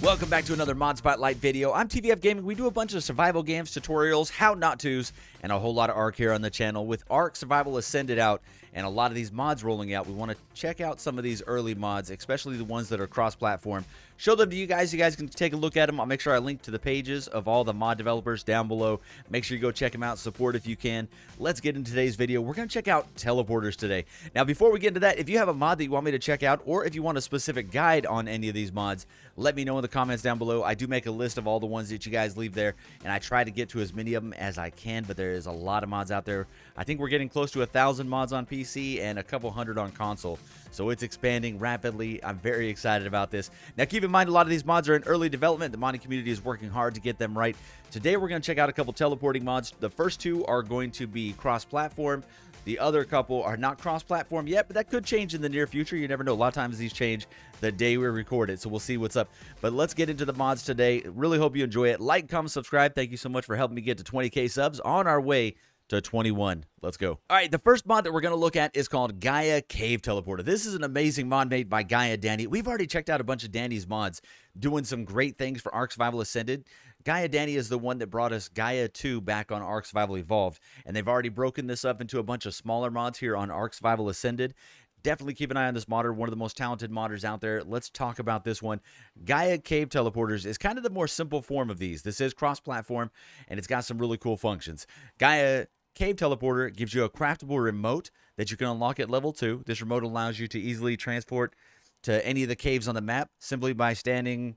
Welcome back to another Mod Spotlight video. I'm TBF Gaming. We do a bunch of survival games, tutorials, how not tos, and a whole lot of Ark here on the channel. With Ark Survival Ascended out and a lot of these mods rolling out, we want to check out some of these early mods, especially the ones that are cross-platform. Show them to you guys. You guys can take a look at them. I'll make sure I link to the pages of all the mod developers down below. Make sure you go check them out. Support if you can. Let's get into today's video. We're going to check out teleporters today. Now, before we get into that, if you have a mod that you want me to check out, or if you want a specific guide on any of these mods, let me know in the comments down below. I do make a list of all the ones that you guys leave there, and I try to get to as many of them as I can, but there is a lot of mods out there. I think we're getting close to 1,000 mods on PC and a couple hundred on console, so it's expanding rapidly. I'm very excited about this. Now, keep in mind, a lot of these mods are in early development. The modding community is working hard to get them right. Today, we're going to check out a couple teleporting mods. The first two are going to be cross-platform. The other couple are not cross-platform yet, but that could change in the near future. You never know. A lot of times these change the day we record it, so we'll see what's up. But let's get into the mods today. Really hope you enjoy it. Like, comment, subscribe. Thank you so much for helping me get to 20K subs. On our way to 21. Let's go. All right, the first mod that we're going to look at is called Gaia Cave Teleporter. This is an amazing mod made by Gaia Danny. We've already checked out a bunch of Danny's mods doing some great things for Ark Survival Ascended. Gaia Danny is the one that brought us Gaia 2 back on Ark Survival Evolved, and they've already broken this up into a bunch of smaller mods here on Ark Survival Ascended. Definitely keep an eye on this modder, one of the most talented modders out there. Let's talk about this one. Gaia Cave Teleporters is kind of the more simple form of these. This is cross-platform, and it's got some really cool functions. Gaia Cave Teleporter gives you a craftable remote that you can unlock at level 2. This remote allows you to easily transport to any of the caves on the map simply by standing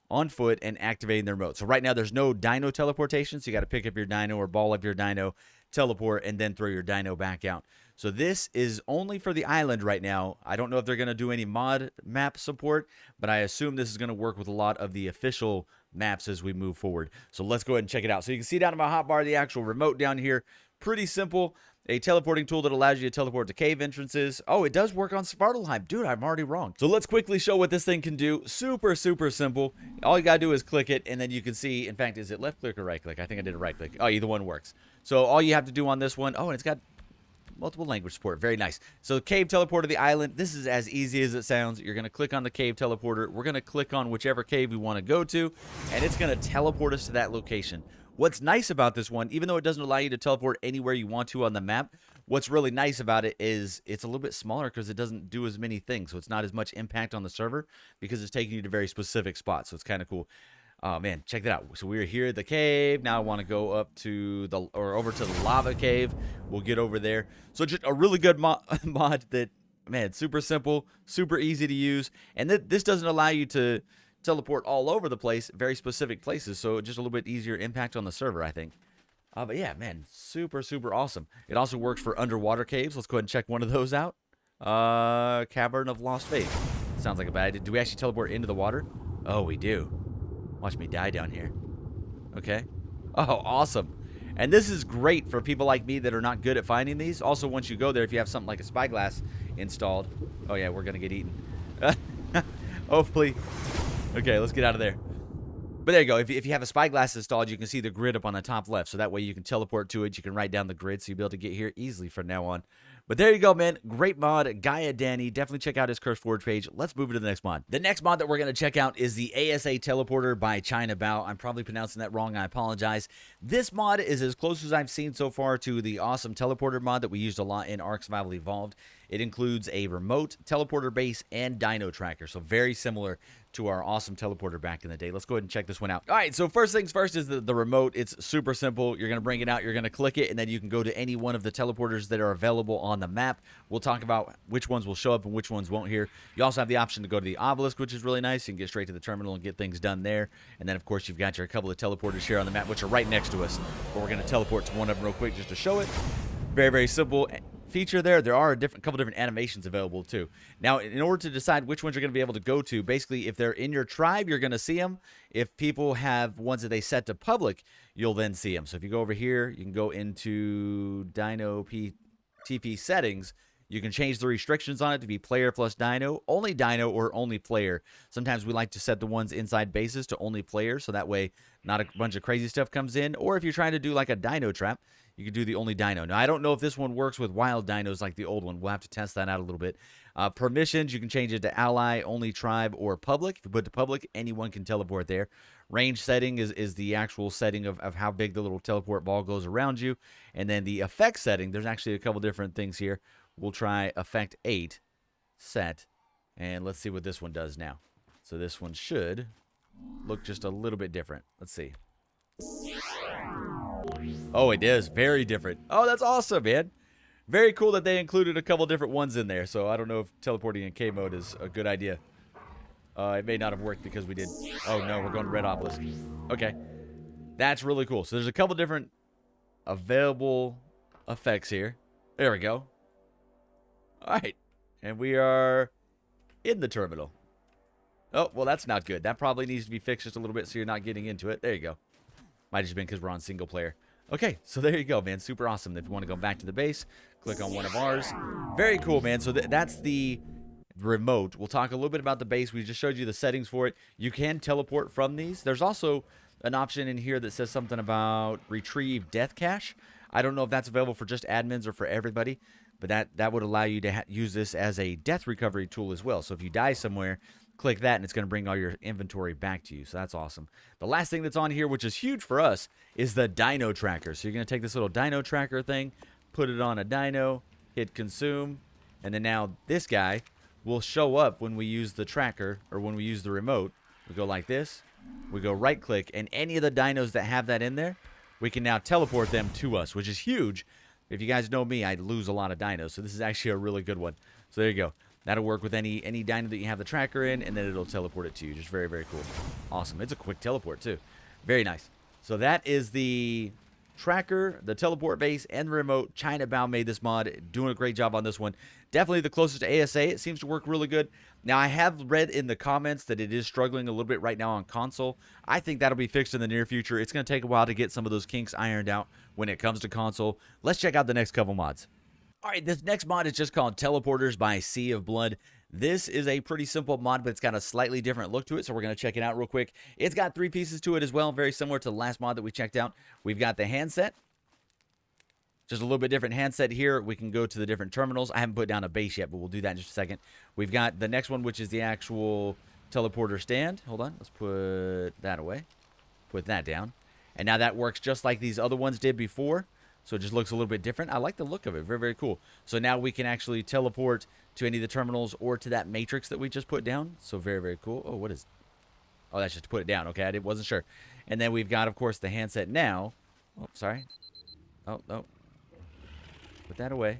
on foot and activating the remote. So right now there's no dino teleportation, so you got to pick up your dino or ball up your dino, teleport, and then throw your dino back out. So this is only for the island right now. I don't know if they're going to do any mod map support, but I assume this is going to work with a lot of the official maps as we move forward. So let's go ahead and check it out. So you can see down in my hotbar the actual remote down here. Pretty simple. A teleporting tool that allows you to teleport to cave entrances. Oh, it does work on Svartalheim. Dude, I'm already wrong. So let's quickly show what this thing can do. Super, super simple. All you got to do is click it, and then you can see, in fact, is it left click or right click? I think I did a right click. Oh, either one works. So all you have to do on this one, oh, and it's got multiple language support. Very nice. So cave teleporter to the island. This is as easy as it sounds. You're going to click on the cave teleporter. We're going to click on whichever cave we want to go to, and it's going to teleport us to that location. What's nice about this one, even though it doesn't allow you to teleport anywhere you want to on the map, what's really nice about it is it's a little bit smaller because it doesn't do as many things. So it's not as much impact on the server because it's taking you to very specific spots. So it's kind of cool. Oh, man, check that out. So we're here at the cave. Now I want to go up to the, or over to the lava cave. We'll get over there. So just a really good mod that, man, super simple, super easy to use. And this doesn't allow you to teleport all over the place, very specific places, so just a little bit easier impact on the server, I think. But yeah, man, super, super awesome. It also works for underwater caves. Let's go ahead and check one of those out. Cavern of Lost Faith. Sounds like a bad idea. Do we actually teleport into the water? Oh, we do. Watch me die down here. Okay. Oh, awesome. And this is great for people like me that are not good at finding these. Also, once you go there, if you have something like a spyglass installed. Oh, yeah, we're going to get eaten. Hopefully. Okay, let's get out of there. But there you go. If you have a spyglass installed, you can see the grid up on the top left. So that way you can teleport to it. You can write down the grid so you'll be able to get here easily from now on. But there you go, man. Great mod. Gaia Danny. Definitely check out his Curse Forge page. Let's move to the next mod. The next mod that we're going to check out is the ASA Teleporter by China Bao. I'm probably pronouncing that wrong. I apologize. This mod is as close as I've seen so far to the awesome teleporter mod that we used a lot in Ark Survival Evolved. It includes a remote, teleporter base, and dino tracker. So very similar to our awesome teleporter back in the day. Let's go ahead and check this one out. All right, so first things first is the remote. It's super simple. You're going to bring it out. You're going to click it, and then you can go to any one of the teleporters that are available on the map. We'll talk about which ones will show up and which ones won't here. You also have the option to go to the obelisk, which is really nice. You can get straight to the terminal and get things done there. And then, of course, you've got your couple of teleporters here on the map, which are right next to us. But we're going to teleport to one of them real quick just to show it. Very, very simple feature there. There are a couple different animations available too. Now, in order to decide which ones you're going to be able to go to, basically, if they're in your tribe, you're going to see them. If people have ones that they set to public, you'll then see them. So if you go over here, you can go into Dino TP settings. You can change the restrictions on it to be player plus dino, or only player. Sometimes we like to set the ones inside bases to only player, so that way not a bunch of crazy stuff comes in. Or if you're trying to do like a dino trap, you can do the only dino. Now, I don't know if this one works with wild dinos like the old one. We'll have to test that out a little bit. Permissions, you can change it to ally, only tribe, or public. If you put to public, anyone can teleport there. Range setting is the actual setting of how big the little teleport ball goes around you. And then the effect setting, there's actually a couple different things here. We'll try effect 8, set, and let's see what this one does now. So this one should look just a little bit different. Let's see. Oh, it is very different. Oh, that's awesome, man. Very cool that they included a couple different ones in there. So I don't know if teleporting in K mode is a good idea. It may not have worked because we did. Oh no, we're going to red obelisk. Okay, that's really cool. So there's a couple different available effects here. There we go. All right, and we are in the terminal. Oh, well, that's not good. That probably needs to be fixed just a little bit so you're not getting into it. There you go. Might have just been because we're on single player. Okay, so there you go, man. Super awesome. If you want to go back to the base, click on one of ours. Very cool, man. So that's the remote. We'll talk a little bit about the base. We just showed you the settings for it. You can teleport from these. There's also an option in here that says something about retrieve death cache. I don't know if that's available for just admins or for everybody, but that would allow you to use this as a death recovery tool as well. So if you die somewhere, click that and it's going to bring all your inventory back to you. So that's awesome. The last thing that's on here, which is huge for us, is the dino tracker. So you're going to take this little dino tracker thing, put it on a dino, hit consume, and then now this guy will show up when we use the tracker or when we use the remote. We go like this, we go right click, and any of the dinos that have that in there, we can now teleport them to us, which is huge. If you guys know me, I lose a lot of dinos, so this is actually a really good one. So there you go. That'll work with any dino that you have the tracker in, and then it'll teleport it to you. Just very, very cool. Awesome. It's a quick teleport, too. Very nice. So that is the tracker, the teleport base, and the remote. China Bao made this mod. Doing a great job on this one. Definitely the closest to ASA. It seems to work really good. Now, I have read in the comments that it is struggling a little bit right now on console. I think that'll be fixed in the near future. It's going to take a while to get some of those kinks ironed out when it comes to console. Let's check out the next couple mods. All right, this next mod is just called Teleporters by Sea of Blood. This is a pretty simple mod, but it's got a slightly different look to it, so we're going to check it out real quick. It's got 3 pieces to it as well, very similar to the last mod that we checked out. We've got the handset. Just a little bit different handset here. We can go to the different terminals. I haven't put down a base yet, but we'll do that in just a second. We've got the next one, which is the actual teleporter stand. Hold on. Let's put that away. Put that down. And now that works just like these other ones did before. So it just looks a little bit different. I like the look of it. Very, very cool. So now we can actually teleport to any of the terminals or to that matrix that we just put down. So very, very cool. Oh, what is... Oh, that's just to put it down. Okay, I wasn't sure. And then we've got, of course, the handset now. Oh, sorry. Oh, no. Put that away.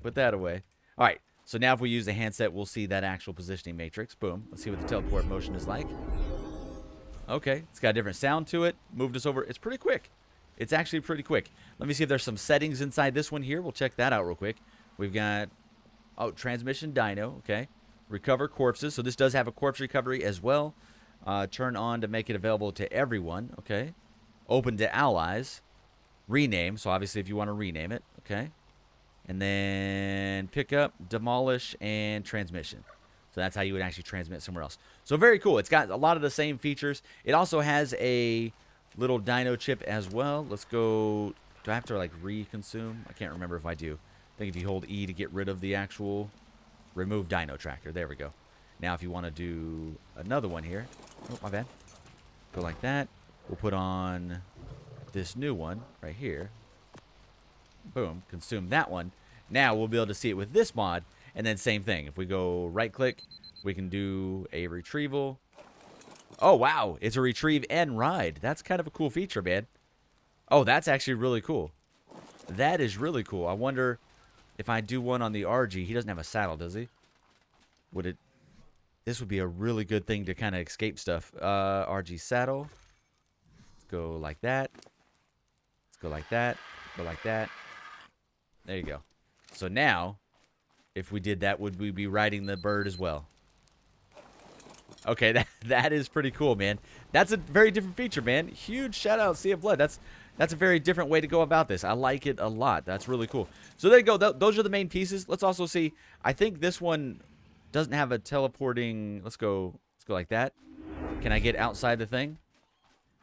Put that away. All right. So now if we use the handset, we'll see that actual positioning matrix. Boom. Let's see what the teleport motion is like. Okay. It's got a different sound to it. Moved us over. It's pretty quick. It's actually pretty quick. Let me see if there's some settings inside this one here. We'll check that out real quick. We've got, oh, transmission dino. Okay. Recover corpses. So this does have a corpse recovery as well. Turn on to make it available to everyone. Okay. Open to allies. Rename. So obviously if you want to rename it. Okay. And then pick up, demolish, and transmission. So that's how you would actually transmit somewhere else. So very cool. It's got a lot of the same features. It also has a little dino chip as well. Let's go. Do I have to like reconsume? I can't remember if I do. I think if you hold E to get rid of the actual remove dino tracker. There we go. Now if you want to do another one here. Oh, my bad. Go like that. We'll put on this new one right here. Boom. Consume that one. Now we'll be able to see it with this mod. And then same thing. If we go right click, we can do a retrieval. Oh, wow. It's a retrieve and ride. That's kind of a cool feature, man. Oh, that's actually really cool. That is really cool. I wonder if I do one on the RG. He doesn't have a saddle, does he? Would it... This would be a really good thing to kind of escape stuff. RG saddle. Let's go like that. Let's go like that. Go like that. There you go. So now, if we did that, would we be riding the bird as well? Okay, that is pretty cool, man. That's a very different feature, man. Huge shout out, Sea of Blood. That's That's a very different way to go about this. I like it a lot. That's really cool. So there you go. Those are the main pieces. Let's also see. I think this one doesn't have a teleporting. Let's go like that. Can I get outside the thing?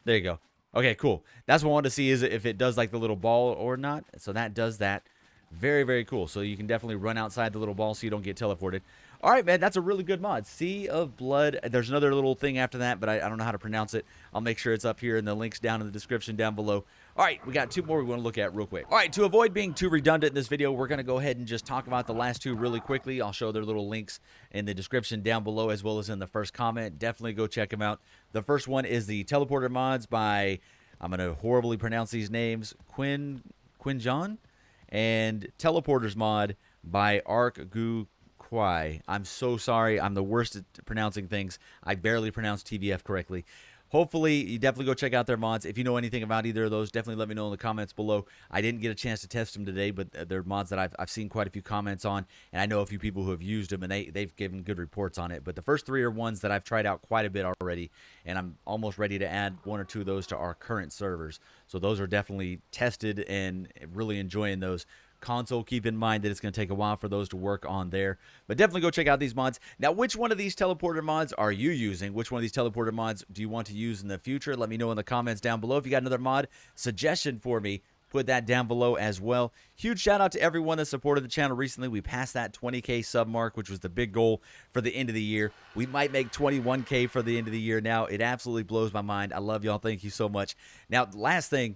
There you go. Okay, cool. That's what I wanted to see, is if it does like the little ball or not. So that does that. Very, very cool. So you can definitely run outside the little ball so you don't get teleported. All right, man, that's a really good mod. Sea of Blood. There's another little thing after that, but I don't know how to pronounce it. I'll make sure it's up here in the links down in the description down below. All right, we got 2 more we want to look at real quick. All right, to avoid being too redundant in this video, we're going to go ahead and just talk about the last 2 really quickly. I'll show their little links in the description down below as well as in the first comment. Definitely go check them out. The first one is the Teleporter mods by, I'm going to horribly pronounce these names, Quinjon, and Teleporters mod by ARKGuQiu. I'm so sorry. I'm the worst at pronouncing things. I barely pronounce TBF correctly. Hopefully, you definitely go check out their mods. If you know anything about either of those, definitely let me know in the comments below. I didn't get a chance to test them today, but they're mods that I've seen quite a few comments on, and I know a few people who have used them, and they've given good reports on it. But the first 3 are ones that I've tried out quite a bit already, and I'm almost ready to add 1 or 2 of those to our current servers. So those are definitely tested and really enjoying those. Console, keep in mind that it's going to take a while for those to work on there, but definitely go check out these mods. Now, which one of these teleporter mods are you using? Which one of these teleporter mods do you want to use in the future? Let me know in the comments down below. If you got another mod suggestion for me, put that down below as well. Huge shout out to everyone that supported the channel recently. We passed that 20K sub mark, which was the big goal for the end of the year. We might make 21K for the end of the year now. It absolutely blows my mind. I love y'all. Thank you so much. Now, last thing,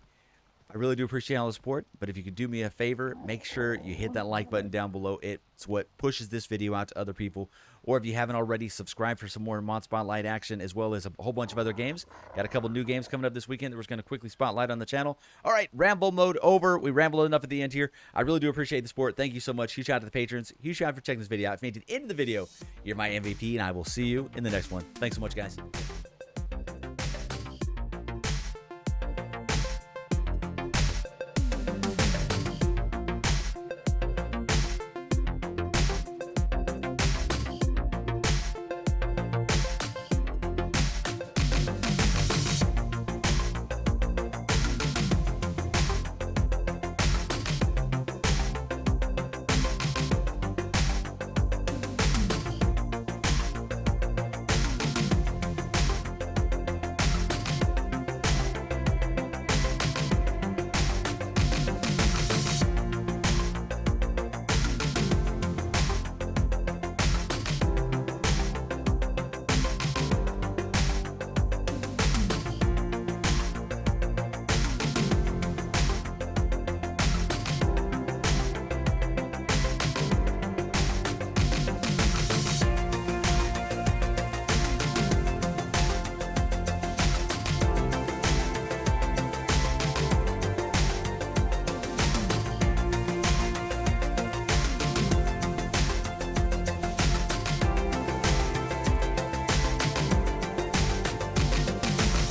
I really do appreciate all the support, but if you could do me a favor, make sure you hit that like button down below. It's what pushes this video out to other people. Or if you haven't already, subscribe for some more Mod Spotlight action, as well as a whole bunch of other games. Got a couple new games coming up this weekend that we're going to quickly spotlight on the channel. All right, ramble mode over. We rambled enough at the end here. I really do appreciate the support. Thank you so much. Huge shout out to the patrons. Huge shout out for checking this video out. If you made it to the end of the video, you're my MVP, and I will see you in the next one. Thanks so much, guys.